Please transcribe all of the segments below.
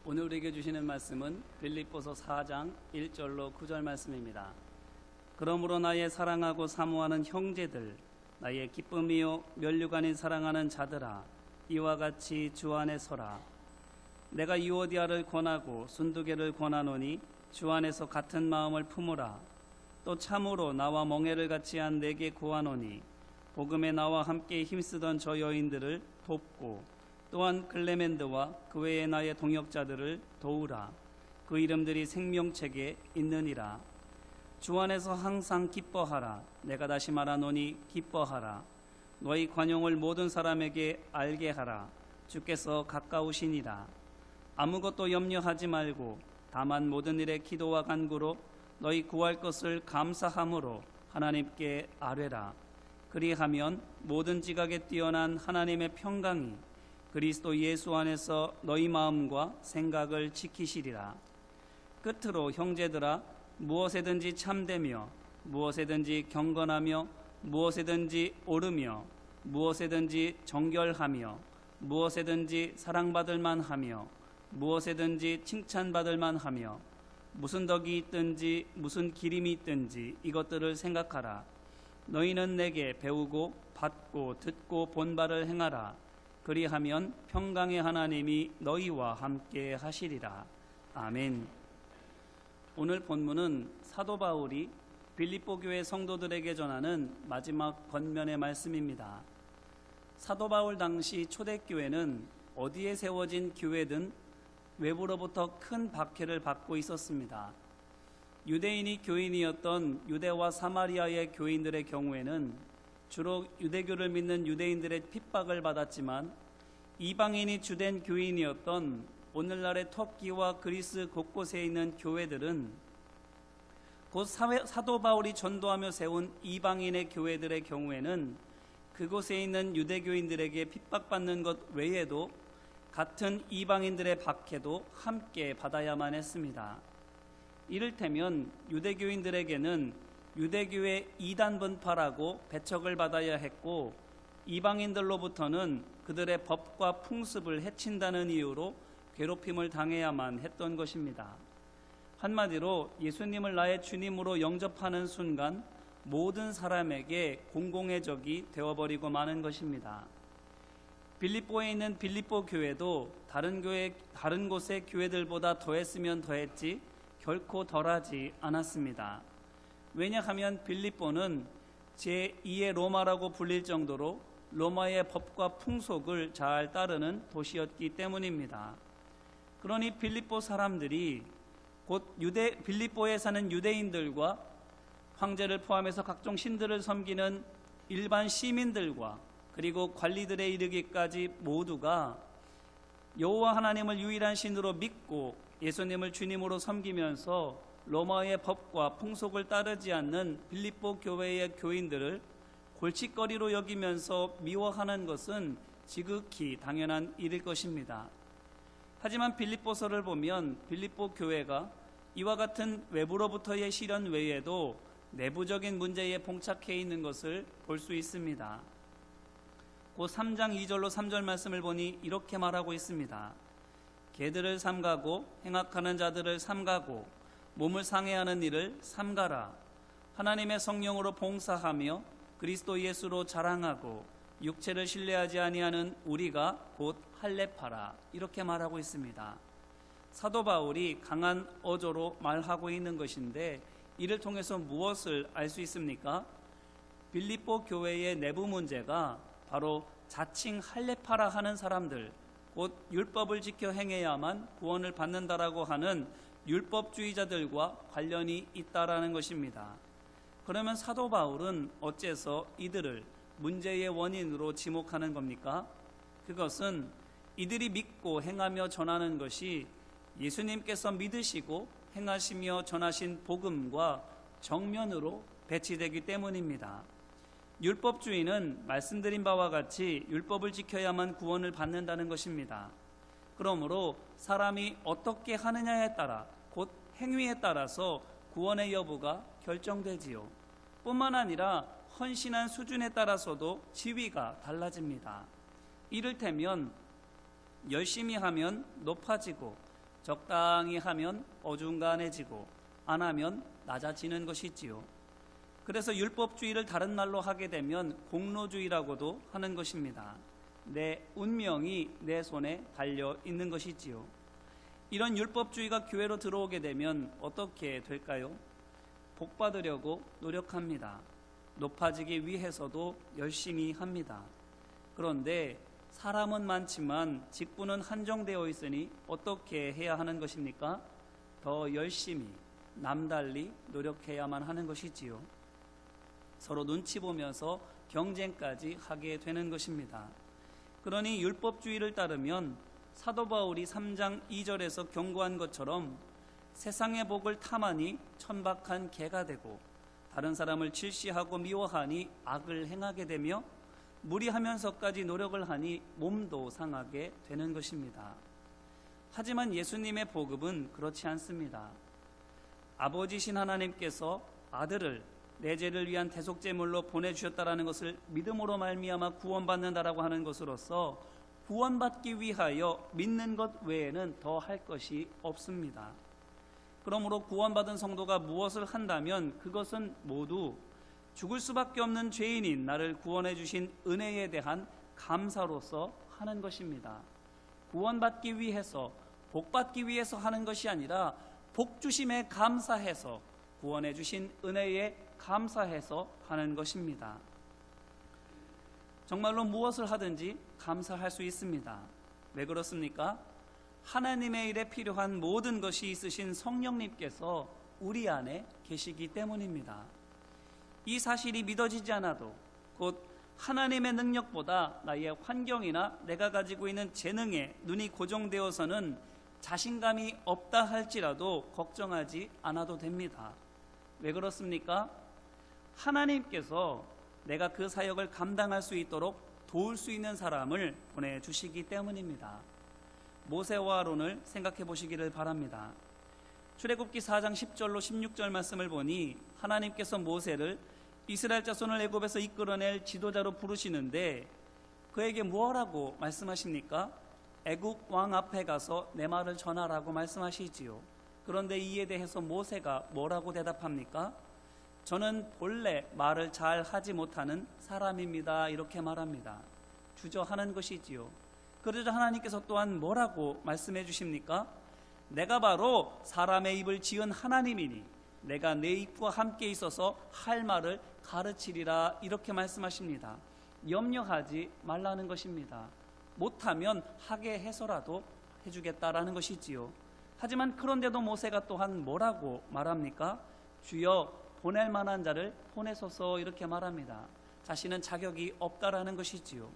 오늘 우리에게 주시는 말씀은 빌립보서 4장 1절로 9절 말씀입니다. 그러므로 나의 사랑하고 사모하는 형제들, 나의 기쁨이요 면류관이 사랑하는 자들아, 이와 같이 주 안에 서라. 내가 유오디아를 권하고 순두개를 권하노니 주 안에서 같은 마음을 품으라. 또 참으로 나와 멍에를 같이 한 내게 구하노니 복음에 나와 함께 힘쓰던 저 여인들을 돕고 또한 클레멘드와 그 외의 나의 동역자들을 도우라. 그 이름들이 생명책에 있느니라. 주 안에서 항상 기뻐하라. 내가 다시 말하노니 기뻐하라. 너희 관용을 모든 사람에게 알게 하라. 주께서 가까우시니라. 아무것도 염려하지 말고 다만 모든 일에 기도와 간구로 너희 구할 것을 감사함으로 하나님께 아뢰라. 그리하면 모든 지각에 뛰어난 하나님의 평강이 그리스도 예수 안에서 너희 마음과 생각을 지키시리라. 끝으로 형제들아, 무엇에든지 참되며 무엇에든지 경건하며 무엇에든지 옳으며 무엇에든지 정결하며 무엇에든지 사랑받을 만하며 무엇에든지 칭찬받을 만하며 무슨 덕이 있든지 무슨 기림이 있든지 이것들을 생각하라. 너희는 내게 배우고 받고 듣고 본 바를 행하라. 그리하면 평강의 하나님이 너희와 함께 하시리라. 아멘. 오늘 본문은 사도 바울이 빌립보 교회 성도들에게 전하는 마지막 권면의 말씀입니다. 사도 바울 당시 초대교회는 어디에 세워진 교회든 외부로부터 큰 박해를 받고 있었습니다. 유대인이 교인이었던 유대와 사마리아의 교인들의 경우에는 주로 유대교를 믿는 유대인들의 핍박을 받았지만 이방인이 주된 교인이었던 오늘날의 터키와 그리스 곳곳에 있는 교회들은 곧 사도 바울이 전도하며 세운 이방인의 교회들의 경우에는 그곳에 있는 유대교인들에게 핍박받는 것 외에도 같은 이방인들의 박해도 함께 받아야만 했습니다. 이를테면 유대교인들에게는 유대교의 이단 분파라고 배척을 받아야 했고 이방인들로부터는 그들의 법과 풍습을 해친다는 이유로 괴롭힘을 당해야만 했던 것입니다. 한마디로 예수님을 나의 주님으로 영접하는 순간 모든 사람에게 공공의 적이 되어버리고 마는 것입니다. 빌립보에 있는 빌립보 교회도 다른 곳의 교회들보다 더했으면 더했지 결코 덜하지 않았습니다. 왜냐하면 빌립보는 제2의 로마라고 불릴 정도로 로마의 법과 풍속을 잘 따르는 도시였기 때문입니다. 그러니 빌립보 사람들이 곧 빌립보에 사는 유대인들과 황제를 포함해서 각종 신들을 섬기는 일반 시민들과 그리고 관리들에 이르기까지 모두가 여호와 하나님을 유일한 신으로 믿고 예수님을 주님으로 섬기면서 로마의 법과 풍속을 따르지 않는 빌립보 교회의 교인들을 골칫거리로 여기면서 미워하는 것은 지극히 당연한 일일 것입니다. 하지만 빌립보서를 보면 빌립보 교회가 이와 같은 외부로부터의 시련 외에도 내부적인 문제에 봉착해 있는 것을 볼 수 있습니다. 곧 3장 2절로 3절 말씀을 보니 이렇게 말하고 있습니다. 개들을 삼가고 행악하는 자들을 삼가고 몸을 상해하는 일을 삼가라. 하나님의 성령으로 봉사하며 그리스도 예수로 자랑하고 육체를 신뢰하지 아니하는 우리가 곧 할례파라. 이렇게 말하고 있습니다. 사도 바울이 강한 어조로 말하고 있는 것인데 이를 통해서 무엇을 알 수 있습니까? 빌립보 교회의 내부 문제가 바로 자칭 할례파라 하는 사람들, 곧 율법을 지켜 행해야만 구원을 받는다라고 하는 율법주의자들과 관련이 있다라는 것입니다. 그러면 사도 바울은 어째서 이들을 문제의 원인으로 지목하는 겁니까? 그것은 이들이 믿고 행하며 전하는 것이 예수님께서 믿으시고 행하시며 전하신 복음과 정면으로 배치되기 때문입니다. 율법주의는 말씀드린 바와 같이 율법을 지켜야만 구원을 받는다는 것입니다. 그러므로 사람이 어떻게 하느냐에 따라 곧 행위에 따라서 구원의 여부가 결정되지요. 뿐만 아니라 헌신한 수준에 따라서도 지위가 달라집니다. 이를테면 열심히 하면 높아지고 적당히 하면 어중간해지고 안 하면 낮아지는 것이지요. 그래서 율법주의를 다른 말로 하게 되면 공로주의라고도 하는 것입니다. 내 운명이 내 손에 달려 있는 것이지요. 이런 율법주의가 교회로 들어오게 되면 어떻게 될까요? 복 받으려고 노력합니다. 높아지기 위해서도 열심히 합니다. 그런데 사람은 많지만 직분은 한정되어 있으니 어떻게 해야 하는 것입니까? 더 열심히 남달리 노력해야만 하는 것이지요. 서로 눈치 보면서 경쟁까지 하게 되는 것입니다. 그러니 율법주의를 따르면 사도 바울이 3장 2절에서 경고한 것처럼 세상의 복을 탐하니 천박한 개가 되고 다른 사람을 질시하고 미워하니 악을 행하게 되며 무리하면서까지 노력을 하니 몸도 상하게 되는 것입니다. 하지만 예수님의 복음은 그렇지 않습니다. 아버지신 하나님께서 아들을 내 죄를 위한 대속제물로 보내주셨다라는 것을 믿음으로 말미암아 구원받는다라고 하는 것으로서 구원받기 위하여 믿는 것 외에는 더 할 것이 없습니다. 그러므로 구원받은 성도가 무엇을 한다면 그것은 모두 죽을 수밖에 없는 죄인인 나를 구원해 주신 은혜에 대한 감사로서 하는 것입니다. 구원받기 위해서, 복받기 위해서 하는 것이 아니라 복주심에 감사해서, 구원해 주신 은혜에 감사해서 하는 것입니다. 정말로 무엇을 하든지 감사할 수 있습니다. 왜 그렇습니까? 하나님의 일에 필요한 모든 것이 있으신 성령님께서 우리 안에 계시기 때문입니다. 이 사실이 믿어지지 않아도 곧 하나님의 능력보다 나의 환경이나 내가 가지고 있는 재능에 눈이 고정되어서는 자신감이 없다 할지라도 걱정하지 않아도 됩니다. 왜 그렇습니까? 하나님께서 내가 그 사역을 감당할 수 있도록 도울 수 있는 사람을 보내주시기 때문입니다. 모세와 아론을 생각해 보시기를 바랍니다. 출애굽기 4장 10절로 16절 말씀을 보니 하나님께서 모세를 이스라엘 자손을 애굽에서 이끌어낼 지도자로 부르시는데 그에게 뭐라고 말씀하십니까? 애굽 왕 앞에 가서 내 말을 전하라고 말씀하시지요. 그런데 이에 대해서 모세가 뭐라고 대답합니까? 저는 본래 말을 잘 하지 못하는 사람입니다. 이렇게 말합니다. 주저하는 것이지요. 그러자 하나님께서 또한 뭐라고 말씀해 주십니까? 내가 바로 사람의 입을 지은 하나님이니 내가 내 입과 함께 있어서 할 말을 가르치리라 이렇게 말씀하십니다. 염려하지 말라는 것입니다. 못하면 하게 해서라도 해주겠다라는 것이지요. 하지만 그런데도 모세가 또한 뭐라고 말합니까? 주여 보낼 만한 자를 보내소서 이렇게 말합니다. 자신은 자격이 없다라는 것이지요.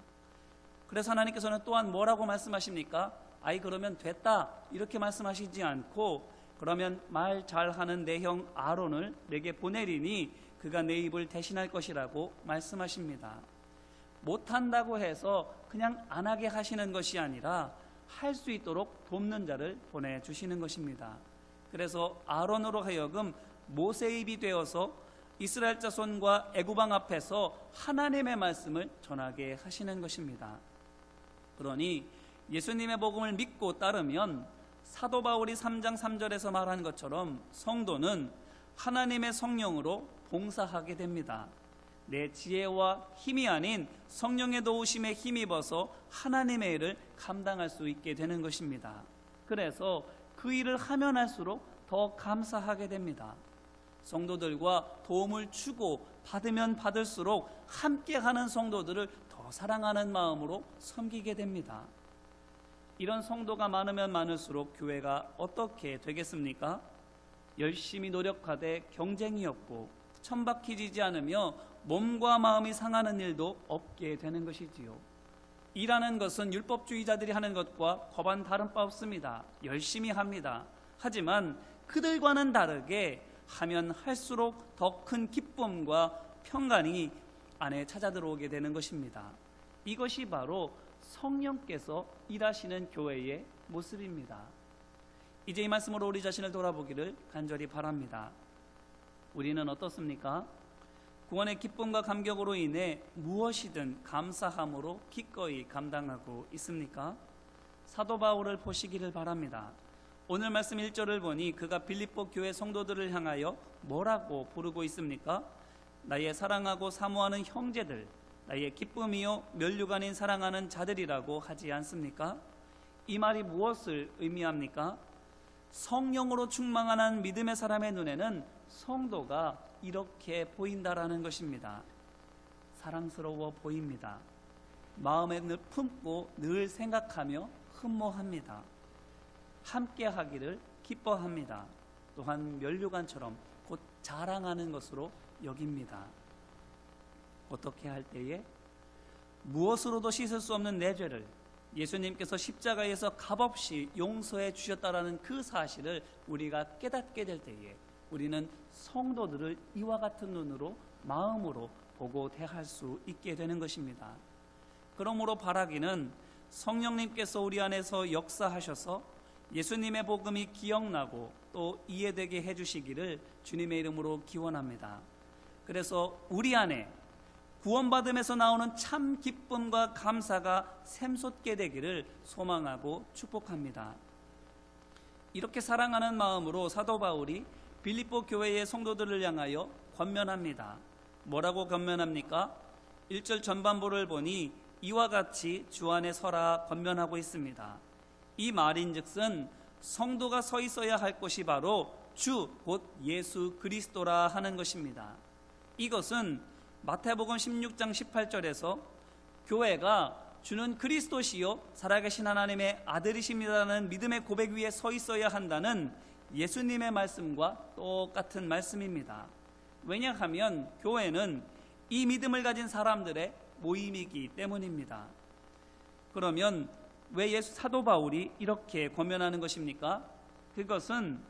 그래서 하나님께서는 또한 뭐라고 말씀하십니까? 아이 그러면 됐다 이렇게 말씀하시지 않고 그러면 말 잘하는 내 형 아론을 내게 보내리니 그가 내 입을 대신할 것이라고 말씀하십니다. 못한다고 해서 그냥 안 하게 하시는 것이 아니라 할 수 있도록 돕는 자를 보내주시는 것입니다. 그래서 아론으로 하여금 모세의 입이 되어서 이스라엘 자손과 애굽 왕 앞에서 하나님의 말씀을 전하게 하시는 것입니다. 그러니 예수님의 복음을 믿고 따르면 사도 바울이 3장 3절에서 말한 것처럼 성도는 하나님의 성령으로 봉사하게 됩니다. 내 지혜와 힘이 아닌 성령의 도우심에 힘입어서 하나님의 일을 감당할 수 있게 되는 것입니다. 그래서 그 일을 하면 할수록 더 감사하게 됩니다. 성도들과 도움을 주고 받으면 받을수록 함께하는 성도들을 더 사랑하는 마음으로 섬기게 됩니다. 이런 성도가 많으면 많을수록 교회가 어떻게 되겠습니까? 열심히 노력하되 경쟁이 없고 천박해지지 않으며 몸과 마음이 상하는 일도 없게 되는 것이지요. 일하는 것은 율법주의자들이 하는 것과 거반 다른 바 없습니다. 열심히 합니다. 하지만 그들과는 다르게 하면 할수록 더 큰 기쁨과 평강이 안에 찾아 들어오게 되는 것입니다. 이것이 바로 성령께서 일하시는 교회의 모습입니다. 이제 이 말씀으로 우리 자신을 돌아보기를 간절히 바랍니다. 우리는 어떻습니까? 구원의 기쁨과 감격으로 인해 무엇이든 감사함으로 기꺼이 감당하고 있습니까? 사도 바울을 보시기를 바랍니다. 오늘 말씀 1절을 보니 그가 빌립보 교회 성도들을 향하여 뭐라고 부르고 있습니까? 나의 사랑하고 사모하는 형제들, 나의 기쁨이요 면류관인 사랑하는 자들이라고 하지 않습니까? 이 말이 무엇을 의미합니까? 성령으로 충만한 믿음의 사람의 눈에는 성도가 이렇게 보인다라는 것입니다. 사랑스러워 보입니다. 마음에 늘 품고 늘 생각하며 흠모합니다. 함께 하기를 기뻐합니다. 또한 면류관처럼 곧 자랑하는 것으로 여깁니다. 어떻게 할 때에? 무엇으로도 씻을 수 없는 내 죄를 예수님께서 십자가에서 값없이 용서해 주셨다라는 그 사실을 우리가 깨닫게 될 때에 우리는 성도들을 이와 같은 눈으로, 마음으로 보고 대할 수 있게 되는 것입니다. 그러므로 바라기는 성령님께서 우리 안에서 역사하셔서 예수님의 복음이 기억나고 또 이해되게 해주시기를 주님의 이름으로 기원합니다. 그래서 우리 안에 구원받음에서 나오는 참 기쁨과 감사가 샘솟게 되기를 소망하고 축복합니다. 이렇게 사랑하는 마음으로 사도 바울이 빌립보 교회의 성도들을 향하여 권면합니다. 뭐라고 권면합니까? 1절 전반부를 보니 이와 같이 주 안에 서라 권면하고 있습니다. 이 말인즉슨 성도가 서 있어야 할 곳이 바로 주 곧 예수 그리스도라 하는 것입니다. 이것은 마태복음 16장 18절에서 교회가 주는 그리스도시요 살아계신 하나님의 아들이십니다라는 믿음의 고백 위에 서 있어야 한다는 예수님의 말씀과 똑같은 말씀입니다. 왜냐하면 교회는 이 믿음을 가진 사람들의 모임이기 때문입니다. 그러면 왜 사도 바울이 이렇게 권면하는 것입니까? 그것은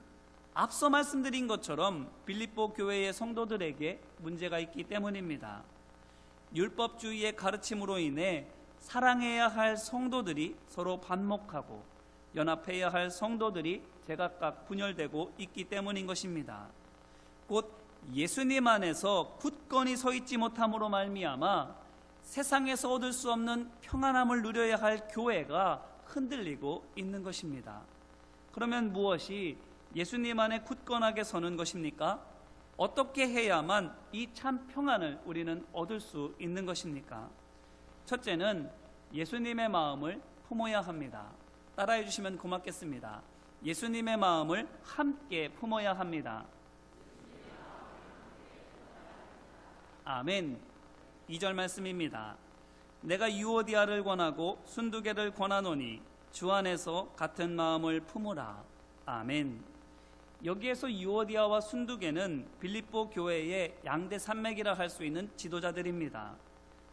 앞서 말씀드린 것처럼 빌립보 교회의 성도들에게 문제가 있기 때문입니다. 율법주의의 가르침으로 인해 사랑해야 할 성도들이 서로 반목하고 연합해야 할 성도들이 제각각 분열되고 있기 때문인 것입니다. 곧 예수님 안에서 굳건히 서 있지 못함으로 말미암아 세상에서 얻을 수 없는 평안함을 누려야 할 교회가 흔들리고 있는 것입니다. 그러면 무엇이 예수님 안에 굳건하게 서는 것입니까? 어떻게 해야만 이 참 평안을 우리는 얻을 수 있는 것입니까? 첫째는 예수님의 마음을 품어야 합니다. 따라해 주시면 고맙겠습니다. 예수님의 마음을 함께 품어야 합니다. 아멘. 2절 말씀입니다. 내가 유오디아를 권하고 순두개를 권하노니 주 안에서 같은 마음을 품으라. 아멘. 여기에서 유오디아와 순두개는 빌립보 교회의 양대 산맥이라 할 수 있는 지도자들입니다.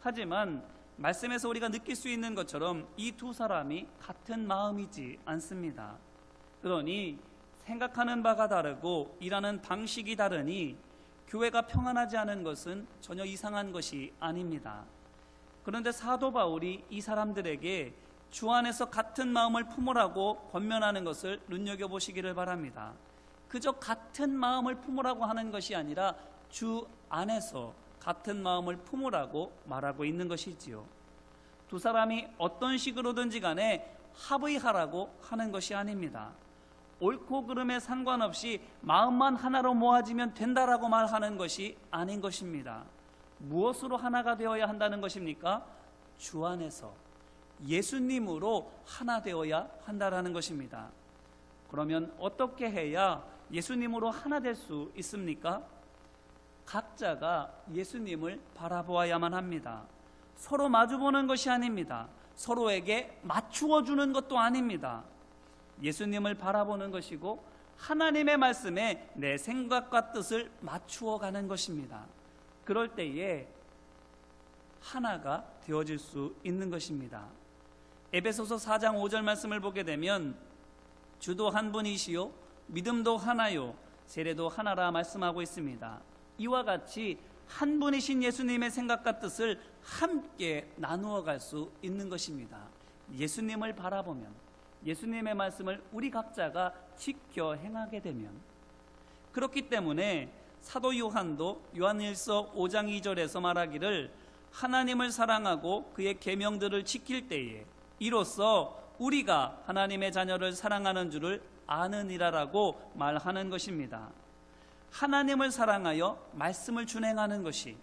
하지만 말씀에서 우리가 느낄 수 있는 것처럼 이 두 사람이 같은 마음이지 않습니다. 그러니 생각하는 바가 다르고 일하는 방식이 다르니 교회가 평안하지 않은 것은 전혀 이상한 것이 아닙니다. 그런데 사도 바울이 이 사람들에게 주 안에서 같은 마음을 품으라고 권면하는 것을 눈여겨보시기를 바랍니다. 그저 같은 마음을 품으라고 하는 것이 아니라 주 안에서 같은 마음을 품으라고 말하고 있는 것이지요. 두 사람이 어떤 식으로든지 간에 합의하라고 하는 것이 아닙니다. 옳고 그름에 상관없이 마음만 하나로 모아지면 된다라고 말하는 것이 아닌 것입니다. 무엇으로 하나가 되어야 한다는 것입니까? 주 안에서 예수님으로 하나 되어야 한다라는 것입니다. 그러면 어떻게 해야 예수님으로 하나 될 수 있습니까? 각자가 예수님을 바라보아야만 합니다. 서로 마주보는 것이 아닙니다. 서로에게 맞추어 주는 것도 아닙니다. 예수님을 바라보는 것이고 하나님의 말씀에 내 생각과 뜻을 맞추어 가는 것입니다. 그럴 때에 하나가 되어질 수 있는 것입니다. 에베소서 4장 5절 말씀을 보게 되면 주도 한 분이시요 믿음도 하나요 세례도 하나라 말씀하고 있습니다. 이와 같이 한 분이신 예수님의 생각과 뜻을 함께 나누어 갈 수 있는 것입니다. 예수님을 바라보면, 예수님의 말씀을 우리 각자가 지켜 행하게 되면. 그렇기 때문에 사도 요한도 요한일서 5장 2절에서 말하기를 하나님을 사랑하고 그의 계명들을 지킬 때에 이로써 우리가 하나님의 자녀를 사랑하는 줄을 아느니라라고 말하는 것입니다. 하나님을 사랑하여 말씀을 준행하는 것이,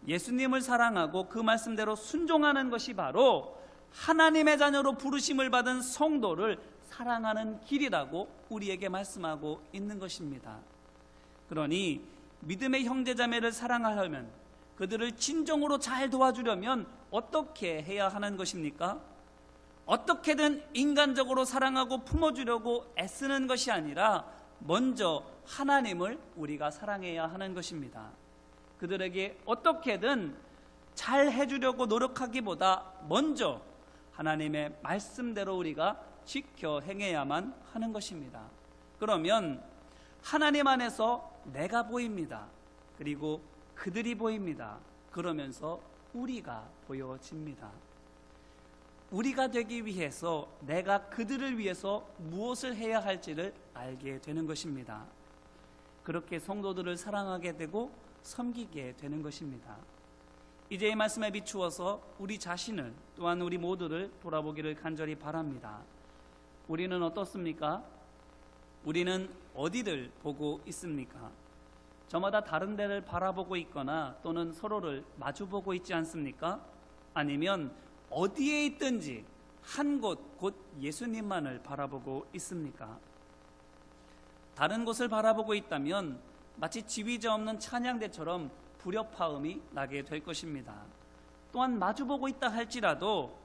예수님을 사랑하고 그 말씀대로 순종하는 것이 바로 하나님의 자녀로 부르심을 받은 성도를 사랑하는 길이라고 우리에게 말씀하고 있는 것입니다. 그러니 믿음의 형제자매를 사랑하려면, 그들을 진정으로 잘 도와주려면 어떻게 해야 하는 것입니까? 어떻게든 인간적으로 사랑하고 품어주려고 애쓰는 것이 아니라 먼저 하나님을 우리가 사랑해야 하는 것입니다. 그들에게 어떻게든 잘 해주려고 노력하기보다 먼저 하나님의 말씀대로 우리가 지켜 행해야만 하는 것입니다. 그러면 하나님 안에서 내가 보입니다. 그리고 그들이 보입니다. 그러면서 우리가 보여집니다. 우리가 되기 위해서 내가 그들을 위해서 무엇을 해야 할지를 알게 되는 것입니다. 그렇게 성도들을 사랑하게 되고 섬기게 되는 것입니다. 이제 이 말씀에 비추어서 우리 자신을, 또한 우리 모두를 돌아보기를 간절히 바랍니다. 우리는 어떻습니까? 우리는 어디를 보고 있습니까? 저마다 다른 데를 바라보고 있거나 또는 서로를 마주보고 있지 않습니까? 아니면 어디에 있든지 한 곳, 곧 예수님만을 바라보고 있습니까? 다른 곳을 바라보고 있다면 마치 지휘자 없는 찬양대처럼 불협화음이 나게 될 것입니다. 또한 마주보고 있다 할지라도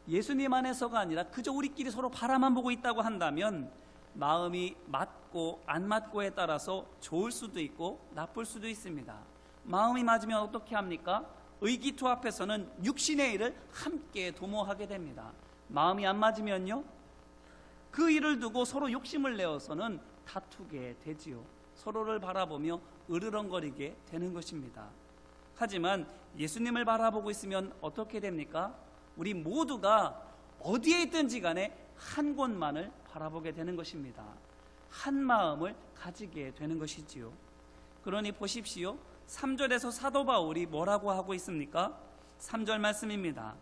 예수님 안에서가 아니라 그저 우리끼리 서로 바라만 보고 있다고 한다면 마음이 맞고 안 맞고에 따라서 좋을 수도 있고 나쁠 수도 있습니다. 마음이 맞으면 어떻게 합니까? 의기투합해서는 육신의 일을 함께 도모하게 됩니다. 마음이 안 맞으면요, 그 일을 두고 서로 욕심을 내어서는 다투게 되지요. 서로를 바라보며 으르렁거리게 되는 것입니다. 하지만 예수님을 바라보고 있으면 어떻게 됩니까? 우리 모두가 어디에 있든지 간에 한 곳만을 바라보게 되는 것입니다. 한 마음을 가지게 되는 것이지요. 그러니 보십시오. 3절에서 사도 바울이 뭐라고 하고 있습니까? 3절 말씀입니다.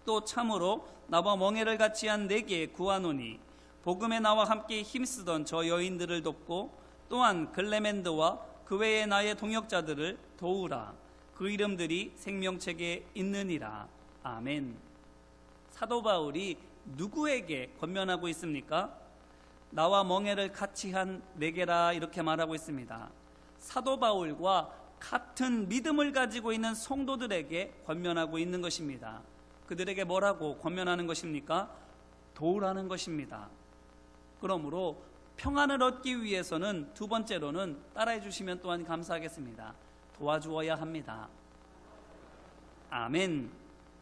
또 참으로 나와 멍에를 같이 한 내게 구하노니 복음에 나와 함께 힘쓰던 저 여인들을 돕고 또한 글레멘드와 그 외의 나의 동역자들을 도우라. 그 이름들이 생명책에 있느니라. 아멘. 사도 바울이 누구에게 권면하고 있습니까? 나와 멍에를 같이 한 내게라, 이렇게 말하고 있습니다. 사도 바울과 같은 믿음을 가지고 있는 성도들에게 권면하고 있는 것입니다. 그들에게 뭐라고 권면하는 것입니까? 도우라는 것입니다. 그러므로 평안을 얻기 위해서는 두 번째로는 따라해 주시면 또한 감사하겠습니다. 도와주어야 합니다. 아멘.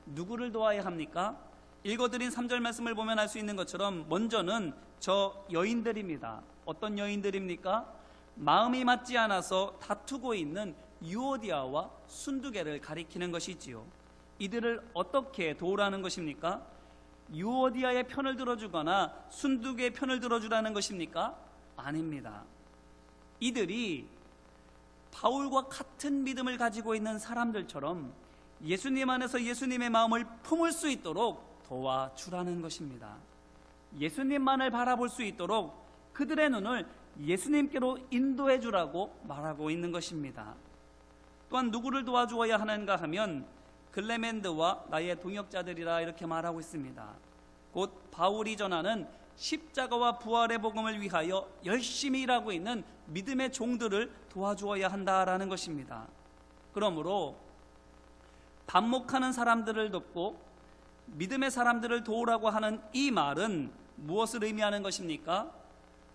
누구를 도와야 합니까? 읽어드린 3절 말씀을 보면 알 수 있는 것처럼 먼저는 저 여인들입니다. 어떤 여인들입니까? 마음이 맞지 않아서 다투고 있는 유오디아와 순두개를 가리키는 것이지요. 이들을 어떻게 도우라는 것입니까? 유오디아의 편을 들어주거나 순두개의 편을 들어주라는 것입니까? 아닙니다. 이들이 바울과 같은 믿음을 가지고 있는 사람들처럼 예수님 안에서 예수님의 마음을 품을 수 있도록 도와주라는 것입니다. 예수님만을 바라볼 수 있도록 그들의 눈을 예수님께로 인도해 주라고 말하고 있는 것입니다. 또한 누구를 도와주어야 하는가 하면 글레멘드와 나의 동역자들이라, 이렇게 말하고 있습니다. 곧 바울이 전하는 십자가와 부활의 복음을 위하여 열심히 일하고 있는 믿음의 종들을 도와주어야 한다라는 것입니다. 그러므로 반목하는 사람들을 돕고 믿음의 사람들을 도우라고 하는 이 말은 무엇을 의미하는 것입니까?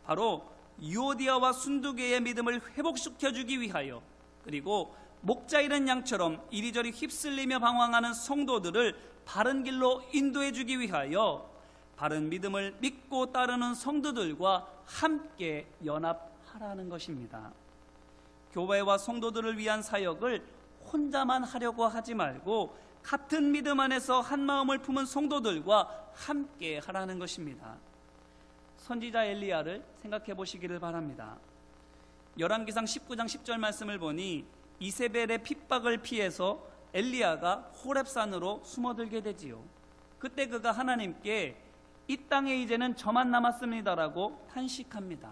바로 유오디아와 순두개의 믿음을 회복시켜주기 위하여, 그리고 목자 잃은 양처럼 이리저리 휩쓸리며 방황하는 성도들을 바른 길로 인도해주기 위하여 바른 믿음을 믿고 따르는 성도들과 함께 연합하라는 것입니다. 교회와 성도들을 위한 사역을 혼자만 하려고 하지 말고 같은 믿음 안에서 한 마음을 품은 성도들과 함께 하라는 것입니다. 선지자 엘리야를 생각해 보시기를 바랍니다. 열왕기상 19장 10절 말씀을 보니 이세벨의 핍박을 피해서 엘리야가 호렙산으로 숨어들게 되지요. 그때 그가 하나님께 이 땅에 이제는 저만 남았습니다라고 탄식합니다.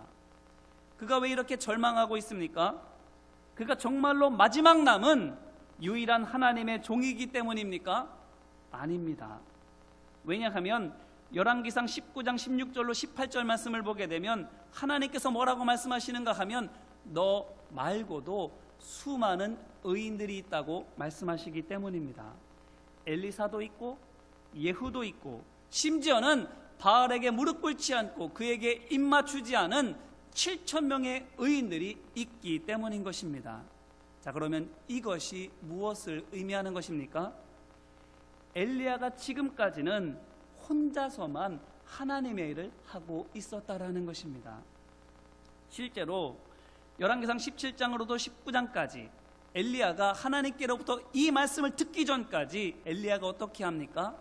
그가 왜 이렇게 절망하고 있습니까? 그가 정말로 마지막 남은 유일한 하나님의 종이기 때문입니까? 아닙니다. 왜냐하면 열왕기상 19장 16절로 18절 말씀을 보게 되면 하나님께서 뭐라고 말씀하시는가 하면 너 말고도 수많은 의인들이 있다고 말씀하시기 때문입니다. 엘리사도 있고 예후도 있고 심지어는 바알에게 무릎 꿇지 않고 그에게 입맞추지 않은 7,000명의 의인들이 있기 때문인 것입니다. 자, 그러면 이것이 무엇을 의미하는 것입니까? 엘리야가 지금까지는 혼자서만 하나님의 일을 하고 있었다라는 것입니다. 실제로 열왕기상 17장으로도 19장까지 엘리야가 하나님께로부터 이 말씀을 듣기 전까지 엘리야가 어떻게 합니까?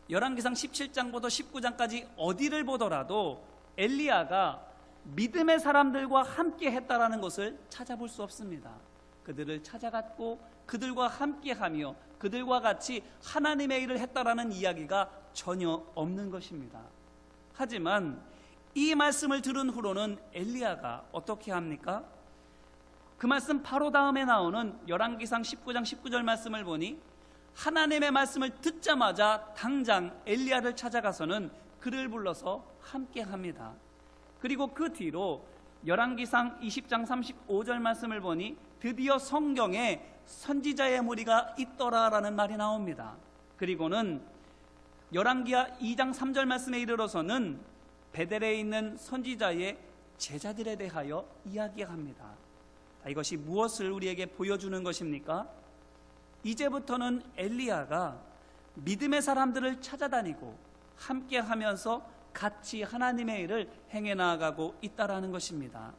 열왕기상 17장부터 19장까지 어디를 보더라도 엘리야가 믿음의 사람들과 함께 했다라는 것을 찾아볼 수 없습니다. 그들을 찾아갔고 그들과 함께하며 그들과 같이 하나님의 일을 했다라는 이야기가 전혀 없는 것입니다. 하지만 이 말씀을 들은 후로는 엘리야가 어떻게 합니까? 그 말씀 바로 다음에 나오는 열왕기상 19장 19절 말씀을 보니 하나님의 말씀을 듣자마자 당장 엘리야를 찾아가서는 그를 불러서 함께합니다. 그리고 그 뒤로 열왕기상 20장 35절 말씀을 보니 드디어 성경에 선지자의 무리가 있더라라는 말이 나옵니다. 그리고는 열왕기하 2장 3절 말씀에 이르러서는 베델에 있는 선지자의 제자들에 대하여 이야기합니다. 이것이 무엇을 우리에게 보여주는 것입니까? 이제부터는 엘리야가 믿음의 사람들을 찾아다니고 함께하면서 같이 하나님의 일을 행해 나아가고 있다라는 것입니다.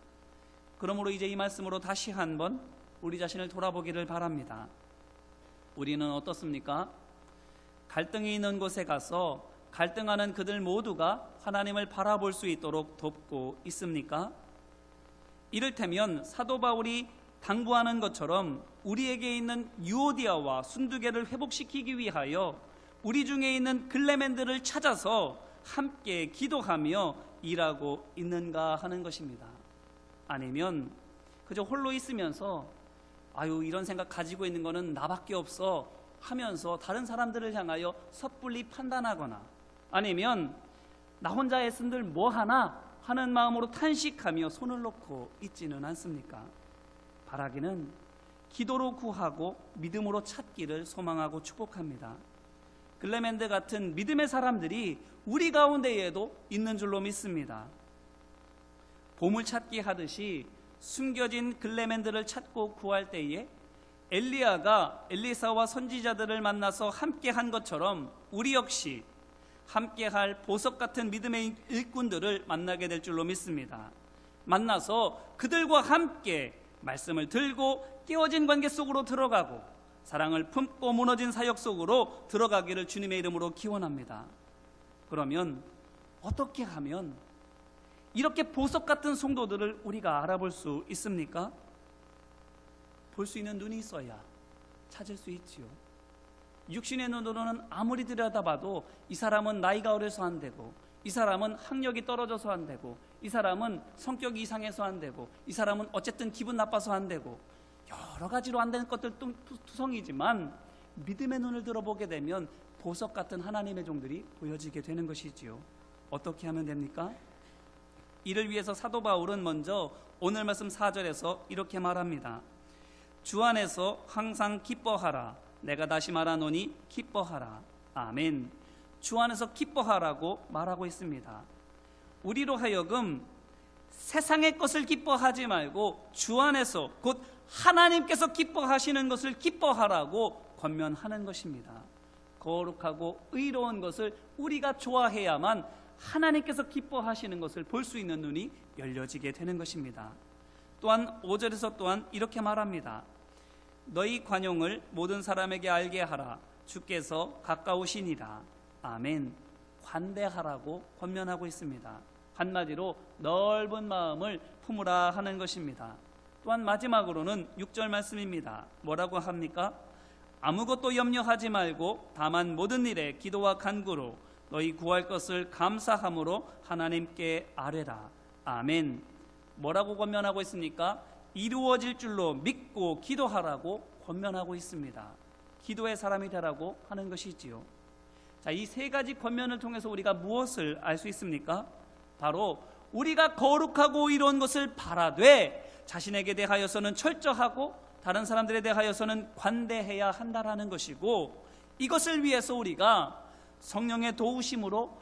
그러므로 이제 이 말씀으로 다시 한번 우리 자신을 돌아보기를 바랍니다. 우리는 어떻습니까? 갈등이 있는 곳에 가서 갈등하는 그들 모두가 하나님을 바라볼 수 있도록 돕고 있습니까? 이를테면 사도 바울이 당부하는 것처럼 우리에게 있는 유오디아와 순두개를 회복시키기 위하여 우리 중에 있는 글레멘들을 찾아서 함께 기도하며 일하고 있는가 하는 것입니다. 아니면 그저 홀로 있으면서 아유 이런 생각 가지고 있는 거는 나밖에 없어 하면서 다른 사람들을 향하여 섣불리 판단하거나 아니면 나 혼자 애쓴들 뭐하나 하는 마음으로 탄식하며 손을 놓고 있지는 않습니까? 바라기는 기도로 구하고 믿음으로 찾기를 소망하고 축복합니다. 글레멘드 같은 믿음의 사람들이 우리 가운데에도 있는 줄로 믿습니다. 보물찾기 하듯이 숨겨진 글레멘드를 찾고 구할 때에 엘리야가 엘리사와 선지자들을 만나서 함께한 것처럼 우리 역시 함께할 보석 같은 믿음의 일꾼들을 만나게 될 줄로 믿습니다. 만나서 그들과 함께 말씀을 들고 깨어진 관계 속으로 들어가고 사랑을 품고 무너진 사역 속으로 들어가기를 주님의 이름으로 기원합니다. 그러면 어떻게 하면 이렇게 보석 같은 성도들을 우리가 알아볼 수 있습니까? 볼 수 있는 눈이 있어야 찾을 수 있지요. 육신의 눈으로는 아무리 들여다봐도 이 사람은 나이가 어려서 안 되고 이 사람은 학력이 떨어져서 안 되고 이 사람은 성격이 이상해서 안 되고 이 사람은 어쨌든 기분 나빠서 안 되고 여러 가지로 안 되는 것들 투성이지만 믿음의 눈을 들어보게 되면 보석 같은 하나님의 종들이 보여지게 되는 것이지요. 어떻게 하면 됩니까? 이를 위해서 사도 바울은 먼저 오늘 말씀 4절에서 이렇게 말합니다. 주 안에서 항상 기뻐하라. 내가 다시 말하노니 기뻐하라. 아멘. 주 안에서 기뻐하라고 말하고 있습니다. 우리로 하여금 세상의 것을 기뻐하지 말고 주 안에서 곧 하나님께서 기뻐하시는 것을 기뻐하라고 권면하는 것입니다. 거룩하고 의로운 것을 우리가 좋아해야만 하나님께서 기뻐하시는 것을 볼 수 있는 눈이 열려지게 되는 것입니다. 또한 5절에서 또한 이렇게 말합니다. 너희 관용을 모든 사람에게 알게 하라. 주께서 가까우시니라. 아멘. 관대하라고 권면하고 있습니다. 한마디로 넓은 마음을 품으라 하는 것입니다. 또한 마지막으로는 6절 말씀입니다. 뭐라고 합니까? 아무것도 염려하지 말고 다만 모든 일에 기도와 간구로 너희 구할 것을 감사함으로 하나님께 아뢰라. 아멘. 뭐라고 권면하고 있습니까? 이루어질 줄로 믿고 기도하라고 권면하고 있습니다. 기도의 사람이 되라고 하는 것이지요. 자, 이 세 가지 권면을 통해서 우리가 무엇을 알 수 있습니까? 바로 우리가 거룩하고 의로운 것을 바라되 자신에게 대하여서는 철저하고 다른 사람들에 대하여서는 관대해야 한다라는 것이고, 이것을 위해서 우리가 성령의 도우심으로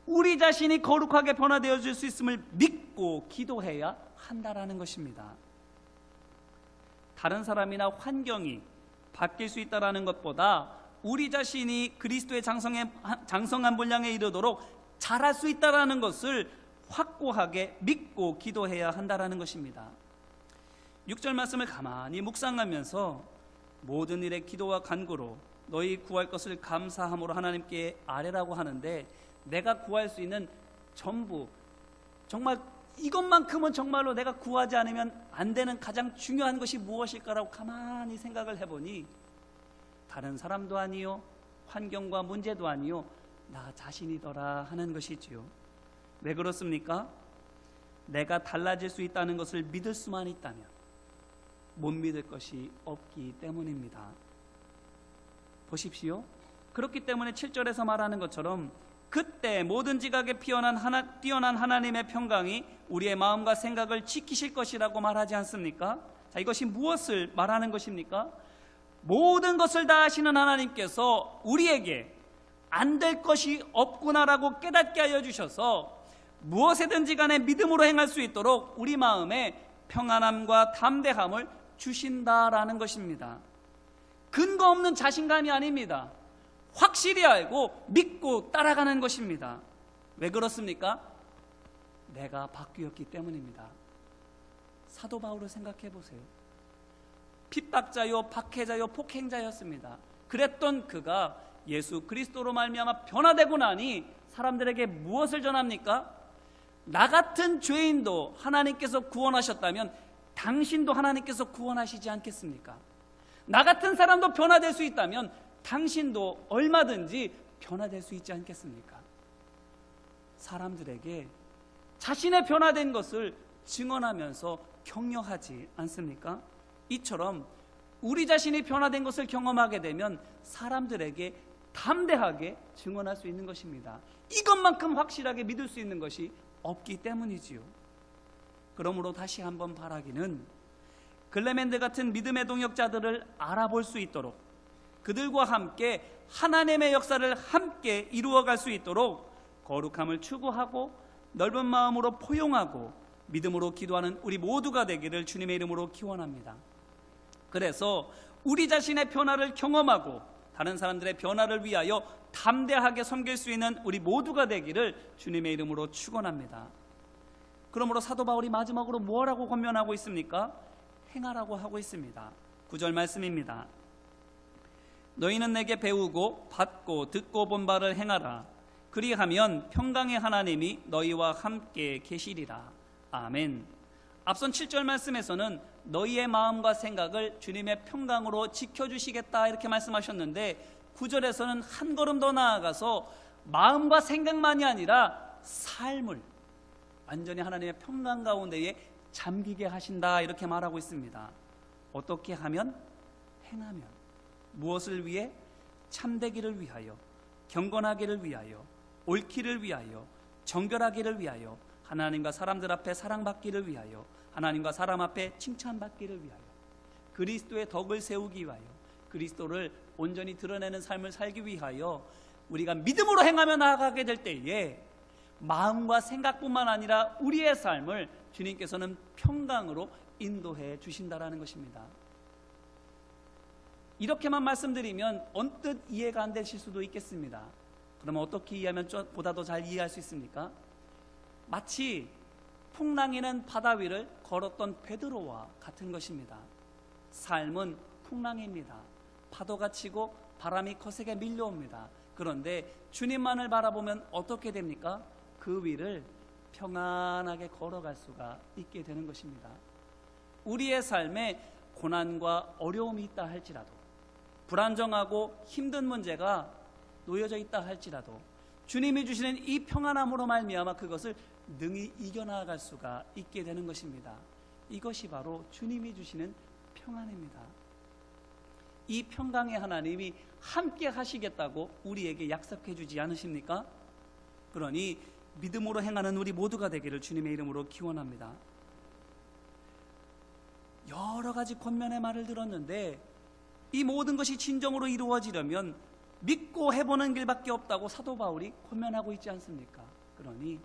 우리 자신이 거룩하게 변화되어질 수 있음을 믿고 기도해야 한다라는 것입니다. 다른 사람이나 환경이 바뀔 수 있다라는 것보다 우리 자신이 그리스도의 장성한 분량에 이르도록 잘할 수 있다라는 것을 확고하게 믿고 기도해야 한다라는 것입니다. 6절 말씀을 가만히 묵상하면서 모든 일에 기도와 간구로 너희 구할 것을 감사함으로 하나님께 아뢰라고 하는데, 내가 구할 수 있는 전부, 정말 이것만큼은 정말로 내가 구하지 않으면 안 되는 가장 중요한 것이 무엇일까라고 가만히 생각을 해보니 다른 사람도 아니요, 환경과 문제도 아니요, 나 자신이더라 하는 것이지요. 왜 그렇습니까? 내가 달라질 수 있다는 것을 믿을 수만 있다면 못 믿을 것이 없기 때문입니다. 보십시오. 그렇기 때문에 7절에서 말하는 것처럼 그때 모든 지각에 뛰어난 하나님의 평강이 우리의 마음과 생각을 지키실 것이라고 말하지 않습니까? 자, 이것이 무엇을 말하는 것입니까? 모든 것을 다 아시는 하나님께서 우리에게 안 될 것이 없구나라고 깨닫게 하여 주셔서 무엇이든지 간에 믿음으로 행할 수 있도록 우리 마음에 평안함과 담대함을 주신다라는 것입니다. 근거 없는 자신감이 아닙니다. 확실히 알고 믿고 따라가는 것입니다. 왜 그렇습니까? 내가 바뀌었기 때문입니다. 사도 바울을 생각해 보세요. 핍박자요, 박해자요, 폭행자였습니다. 그랬던 그가 예수 그리스도로 말미암아 변화되고 나니 사람들에게 무엇을 전합니까? 나 같은 죄인도 하나님께서 구원하셨다면 당신도 하나님께서 구원하시지 않겠습니까? 나 같은 사람도 변화될 수 있다면 당신도 얼마든지 변화될 수 있지 않겠습니까? 사람들에게 자신의 변화된 것을 증언하면서 격려하지 않습니까? 이처럼 우리 자신이 변화된 것을 경험하게 되면 사람들에게 담대하게 증언할 수 있는 것입니다. 이것만큼 확실하게 믿을 수 있는 것이 없기 때문이지요. 그러므로 다시 한번 바라기는 글레멘드 같은 믿음의 동역자들을 알아볼 수 있도록, 그들과 함께 하나님의 역사를 함께 이루어갈 수 있도록 거룩함을 추구하고 넓은 마음으로 포용하고 믿음으로 기도하는 우리 모두가 되기를 주님의 이름으로 기원합니다. 그래서 우리 자신의 변화를 경험하고 다른 사람들의 변화를 위하여 담대하게 섬길 수 있는 우리 모두가 되기를 주님의 이름으로 축원합니다. 그러므로 사도 바울이 마지막으로 뭐라고 권면하고 있습니까? 행하라고 하고 있습니다. 9절 말씀입니다. 너희는 내게 배우고 받고 듣고 본 바를 행하라. 그리하면 평강의 하나님이 너희와 함께 계시리라. 아멘. 앞선 7절 말씀에서는 너희의 마음과 생각을 주님의 평강으로 지켜주시겠다 이렇게 말씀하셨는데, 9절에서는 한 걸음 더 나아가서 마음과 생각만이 아니라 삶을 완전히 하나님의 평강 가운데에 잠기게 하신다 이렇게 말하고 있습니다. 어떻게 하면? 행하면. 무엇을 위해? 참되기를 위하여, 경건하기를 위하여, 옳기를 위하여, 정결하기를 위하여, 하나님과 사람들 앞에 사랑받기를 위하여, 하나님과 사람 앞에 칭찬받기를 위하여, 그리스도의 덕을 세우기 위하여, 그리스도를 온전히 드러내는 삶을 살기 위하여 우리가 믿음으로 행하며 나아가게 될 때에 마음과 생각뿐만 아니라 우리의 삶을 주님께서는 평강으로 인도해 주신다라는 것입니다. 이렇게만 말씀드리면 언뜻 이해가 안 되실 수도 있겠습니다. 그러면 어떻게 이해하면 보다 더 잘 이해할 수 있습니까? 마치 풍랑이는 바다 위를 걸었던 베드로와 같은 것입니다. 삶은 풍랑입니다. 파도가 치고 바람이 거세게 밀려옵니다. 그런데 주님만을 바라보면 어떻게 됩니까? 그 위를 평안하게 걸어갈 수가 있게 되는 것입니다. 우리의 삶에 고난과 어려움이 있다 할지라도, 불안정하고 힘든 문제가 놓여져 있다 할지라도, 주님이 주시는 이 평안함으로 말미암아 그것을 능히 이겨나갈 수가 있게 되는 것입니다. 이것이 바로 주님이 주시는 평안입니다. 이 평강의 하나님이 함께 하시겠다고 우리에게 약속해 주지 않으십니까? 그러니 믿음으로 행하는 우리 모두가 되기를 주님의 이름으로 기원합니다. 여러 가지 권면의 말을 들었는데 이 모든 것이 진정으로 이루어지려면 믿고 해보는 길밖에 없다고 사도 바울이 권면하고 있지 않습니까? 그러니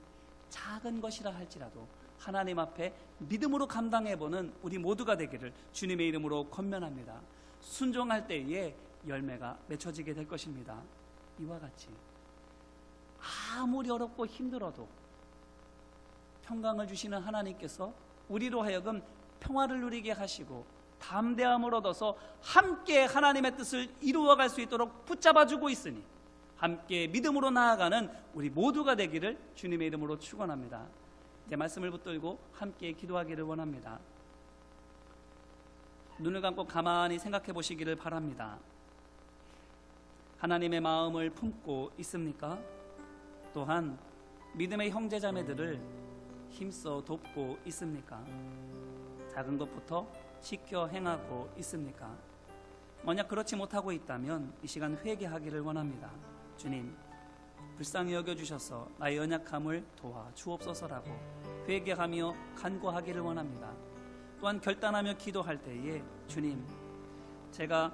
작은 것이라 할지라도 하나님 앞에 믿음으로 감당해보는 우리 모두가 되기를 주님의 이름으로 권면합니다. 순종할 때에 열매가 맺혀지게 될 것입니다. 이와 같이 아무리 어렵고 힘들어도 평강을 주시는 하나님께서 우리로 하여금 평화를 누리게 하시고 담대함을 얻어서 함께 하나님의 뜻을 이루어갈 수 있도록 붙잡아주고 있으니 함께 믿음으로 나아가는 우리 모두가 되기를 주님의 이름으로 축원합니다. 이제 말씀을 붙들고 함께 기도하기를 원합니다. 눈을 감고 가만히 생각해 보시기를 바랍니다. 하나님의 마음을 품고 있습니까? 또한 믿음의 형제자매들을 힘써 돕고 있습니까? 작은 것부터 지켜 행하고 있습니까? 만약 그렇지 못하고 있다면 이 시간 회개하기를 원합니다. 주님, 불쌍히 여겨주셔서 나의 연약함을 도와 주옵소서라고 회개하며 간구하기를 원합니다. 또한 결단하며 기도할 때에 주님, 제가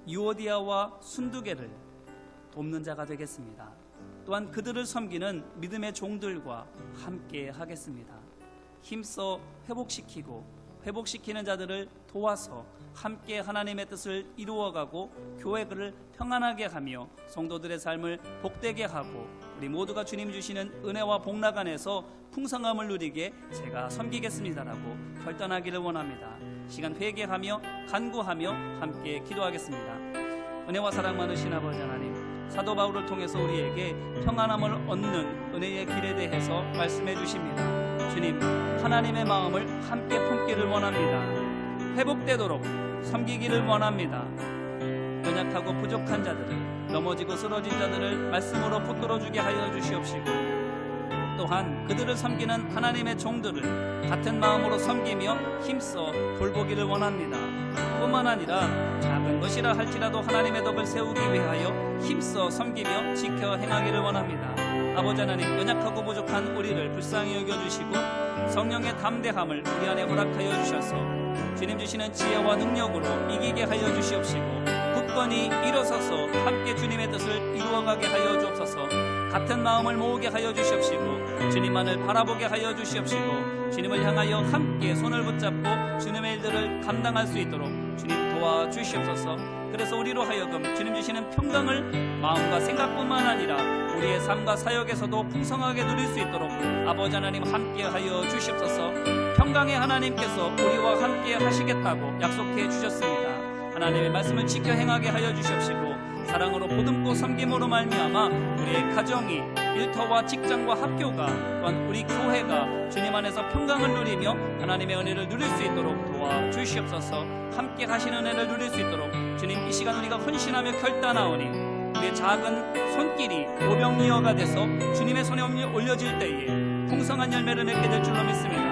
유오디아와 순두개를 돕는 자가 되겠습니다. 또한 그들을 섬기는 믿음의 종들과 함께 하겠습니다. 힘써 회복시키는 자들을 도와서 함께 하나님의 뜻을 이루어가고 교회를 평안하게 하며 성도들의 삶을 복되게 하고 우리 모두가 주님 주시는 은혜와 복락 안에서 풍성함을 누리게 제가 섬기겠습니다라고 결단하기를 원합니다. 시간 회개하며 간구하며 함께 기도하겠습니다. 은혜와 사랑 많으신 아버지 하나님, 사도 바울을 통해서 우리에게 평안함을 얻는 은혜의 길에 대해서 말씀해 주십니다. 주님, 하나님의 마음을 함께 품기를 원합니다. 회복되도록 섬기기를 원합니다. 연약하고 부족한 자들을, 넘어지고 쓰러진 자들을 말씀으로 붙들어주게 하여 주시옵시고 또한 그들을 섬기는 하나님의 종들을 같은 마음으로 섬기며 힘써 돌보기를 원합니다. 뿐만 아니라 작은 것이라 할지라도 하나님의 덕을 세우기 위하여 힘써 섬기며 지켜 행하기를 원합니다. 아버지 하나님, 연약하고 부족한 우리를 불쌍히 여겨주시고 성령의 담대함을 우리 안에 허락하여 주셔서 주님 주시는 지혜와 능력으로 이기게 하여 주시옵시고 굳건히 일어서서 함께 주님의 뜻을 이루어가게 하여 주옵소서. 같은 마음을 모으게 하여 주시옵시고 주님만을 바라보게 하여 주시옵시고 주님을 향하여 함께 손을 붙잡고 주님의 일들을 감당할 수 있도록 주님 도와주시옵소서. 그래서 우리로 하여금 주님 주시는 평강을 마음과 생각뿐만 아니라 우리의 삶과 사역에서도 풍성하게 누릴 수 있도록 아버지 하나님 함께 하여 주시옵소서. 평강의 하나님께서 우리와 함께 하시겠다고 약속해 주셨습니다. 하나님의 말씀을 지켜 행하게 하여 주시옵시고 사랑으로 보듬고 섬김으로 말미암아 우리의 가정이, 일터와 직장과 학교가, 또한 우리 교회가 주님 안에서 평강을 누리며 하나님의 은혜를 누릴 수 있도록 도와주시옵소서. 함께 하시는 은혜를 누릴 수 있도록 주님, 이 시간 우리가 헌신하며 결단하오니 우리의 작은 손길이 오병이어가 돼서 주님의 손에 올려질 때에 풍성한 열매를 맺게 될 줄로 믿습니다.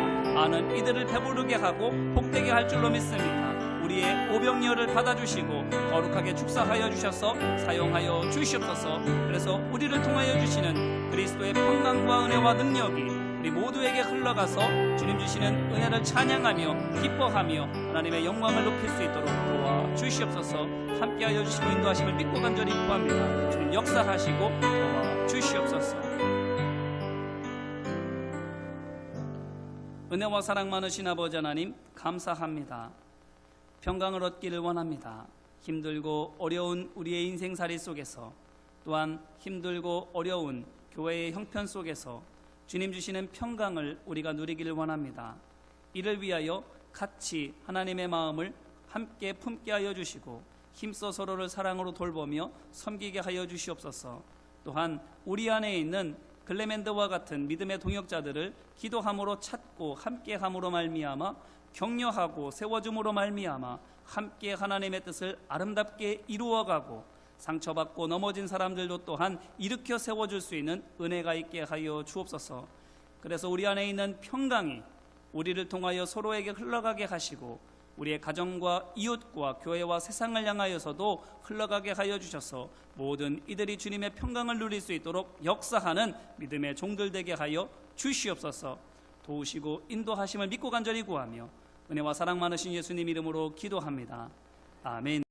아는 이들을 배부르게 하고 복되게 할 줄로 믿습니다. 우리의 오병이어를 받아주시고 거룩하게 축사하여 주셔서 사용하여 주시옵소서. 그래서 우리를 통하여 주시는 그리스도의 평강과 은혜와 능력이 우리 모두에게 흘러가서 주님 주시는 은혜를 찬양하며 기뻐하며 하나님의 영광을 높일 수 있도록 도와주시옵소서. 함께하여 주시고 인도하심을 믿고 간절히 구합니다. 주님 역사하시고 도와주시옵소서. 은혜와 사랑 많으신 아버지 하나님, 감사합니다. 평강을 얻기를 원합니다. 힘들고 어려운 우리의 인생살이 속에서, 또한 힘들고 어려운 교회의 형편 속에서 주님 주시는 평강을 우리가 누리기를 원합니다. 이를 위하여 같이 하나님의 마음을 함께 품게 하여 주시고 힘써 서로를 사랑으로 돌보며 섬기게 하여 주시옵소서. 또한 우리 안에 있는 글레멘드와 같은 믿음의 동역자들을 기도함으로 찾고 함께함으로 말미암아 격려하고 세워줌으로 말미암아 함께 하나님의 뜻을 아름답게 이루어가고 상처받고 넘어진 사람들도 또한 일으켜 세워줄 수 있는 은혜가 있게 하여 주옵소서. 그래서 우리 안에 있는 평강이 우리를 통하여 서로에게 흘러가게 하시고 우리의 가정과 이웃과 교회와 세상을 향하여서도 흘러가게 하여 주셔서 모든 이들이 주님의 평강을 누릴 수 있도록 역사하는 믿음의 종들 되게 하여 주시옵소서. 도우시고 인도하심을 믿고 간절히 구하며 은혜와 사랑 많으신 예수님 이름으로 기도합니다. 아멘.